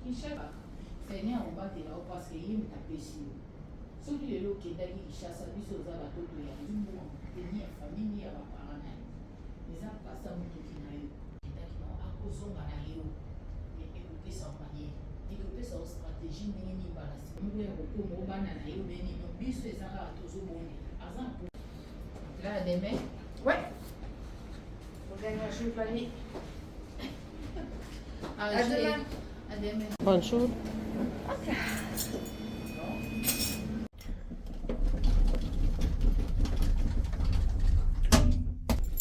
Seigneur obatela o parce que ye mutu apesi yo soki lelo okendaki Kinshasa biso oza batoto ya nzumbu teni ya famille ya bapara na yo eza mpasa motoki na yo okendaki na akozonga na yo ekopesa maniere ekopesa o stratégie ndenge nini bana moko ya kokoma obana na yo benino biso eza kaka tozobonde aza mpo là demain ouais organisation planique à demain. Bonjour.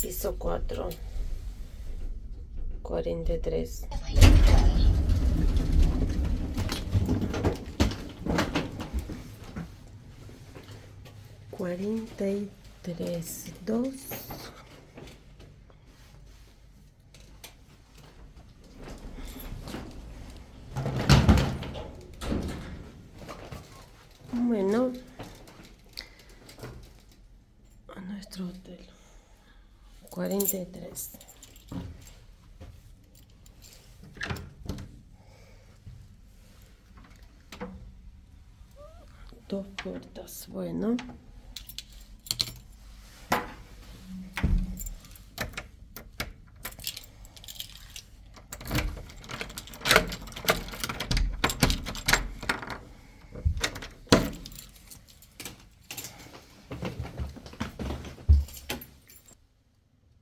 Piso 4, 43. $43,200. Bueno, a nuestro hotel 43. Dos puertas, bueno.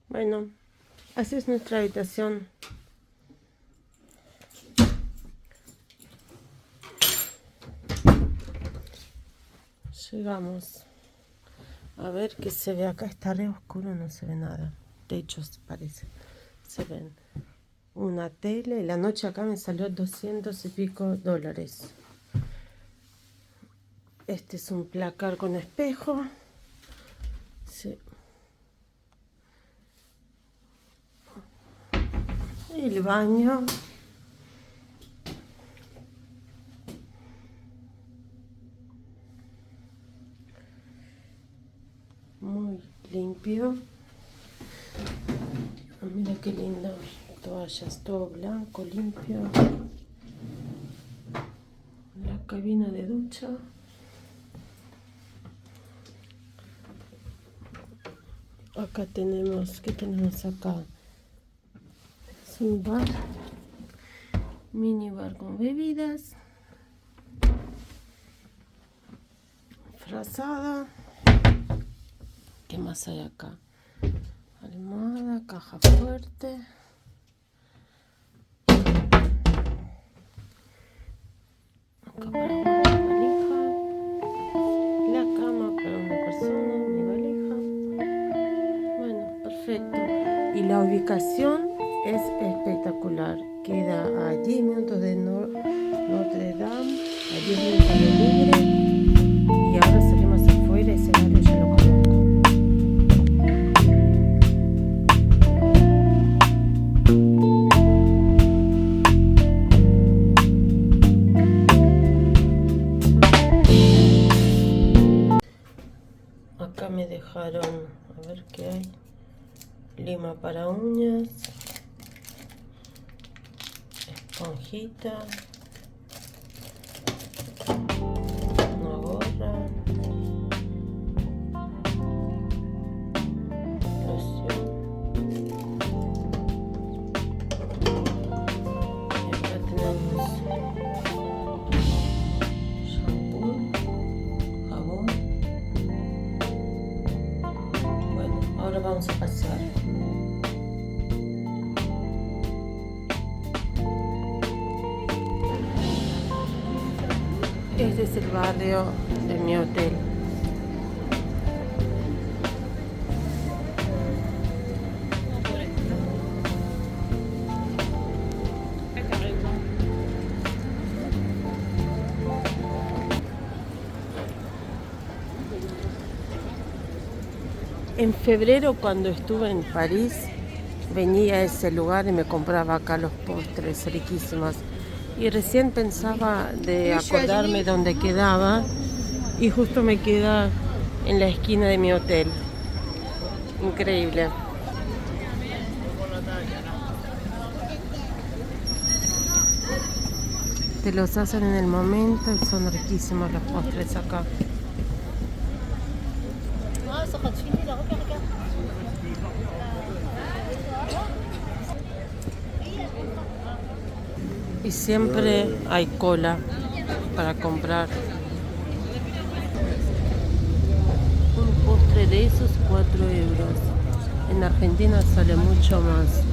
Bueno, así es nuestra habitación. Llegamos. A ver qué se ve acá. Está re oscuro, no se ve nada. Techos parece. Se ven. Una tele. La noche acá me salió 200 y pico dólares. Este es un placar con espejo. Sí. El baño. Muy limpio. Oh, mira qué lindo. Toallas, todo blanco, limpio. La cabina de ducha. Acá tenemos, ¿qué tenemos acá? Es un bar, mini bar con bebidas, frazada. ¿Qué más hay acá? Almohada, caja fuerte. Acá para guardar valija. La cama para una persona, mi valija. Bueno, perfecto. Y la ubicación es espectacular. Queda a 10 minutos de Notre Dame, a 10 minutos de Louvre. Y ahora salimos afuera, ese barrio ya lo conozco. Acá me dejaron, a ver qué hay. Lima para uñas. Esponjita, una gorra, loción. Y acá tenemos shampoo, jabón. Bueno, ahora vamos a pasear. Este es el barrio de mi hotel. En febrero, cuando estuve en París, venía a ese lugar y me compraba acá los postres riquísimos. Y recién pensaba de acordarme dónde quedaba y justo me queda en la esquina de mi hotel. Increíble. Te los hacen en el momento y son riquísimos los postres acá. Y siempre hay cola para comprar. Un postre de esos 4 euros. En Argentina sale mucho más.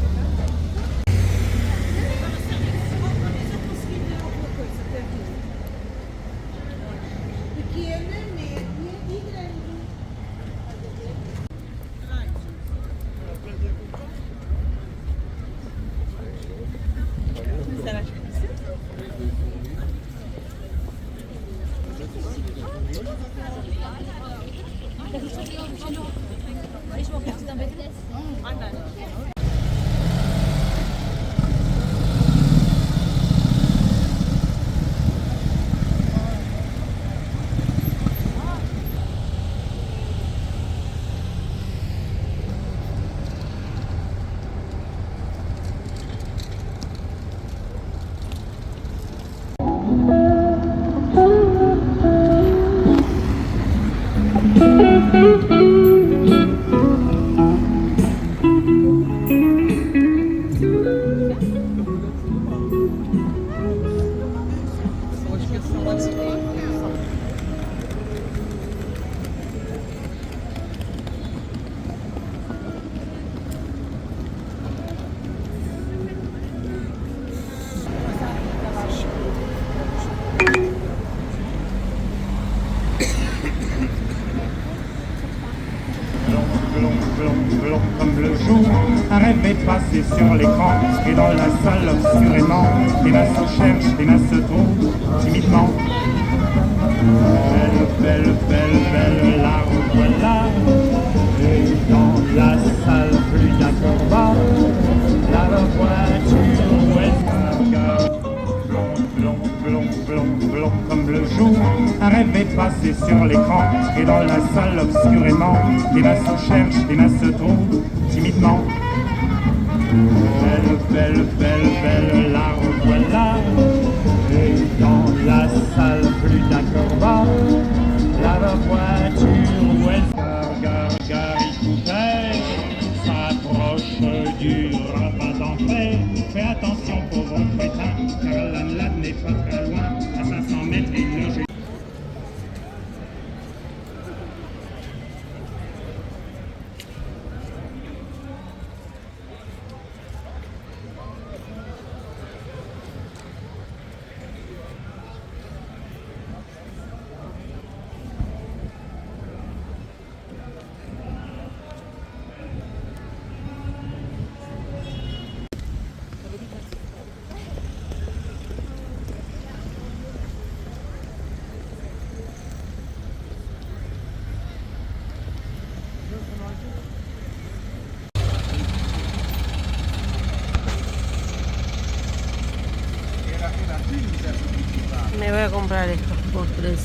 Comme le jour, un rêve est passé sur l'écran. Et dans la salle obscurément, des mains se cherchent, des mains se trouvent timidement. Belle, belle, belle, belle, la revoilà. Et dans la salle, plus d'un combat, la voiture où elle blond, blond, blond, blond comme le jour. Un rêve est passé sur l'écran. Et dans la salle obscurément, des mains se cherchent, des mains se trouvent timidement. Belle, belle, belle, belle, la revoilà. Et dans la salle, plus d'un combat, la voiture où elle Garicoutet s'approche du repas d'entrée. Fais attention, pauvre crétin, car la lave n'est pas très loin. À 500 mètres, il loge. Me voy a comprar estos postres.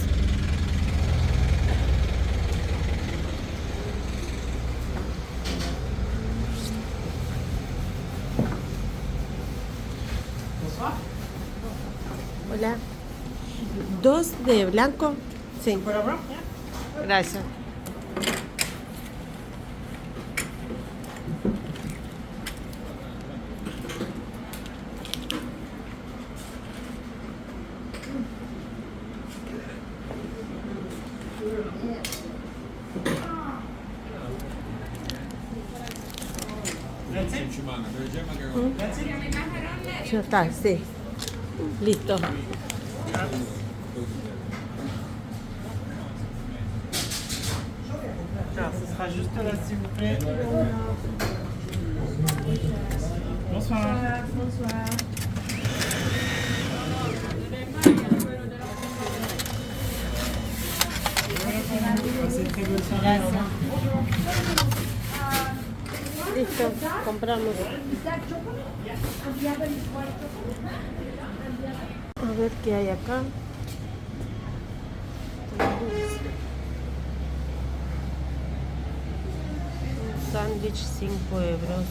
Hola. ¿Dos de blanco? Sí. Gracias. Ya está, sí. Listo. Alors, ce sera juste là, s'il vous plaît. Bonsoir. Bonsoir. Passez très bonne soirée. Au revoir. Listo, compramos. A ver qué hay acá. Un sándwich 5 euros.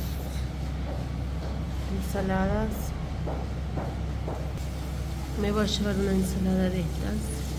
Ensaladas. Me voy a llevar una ensalada de estas.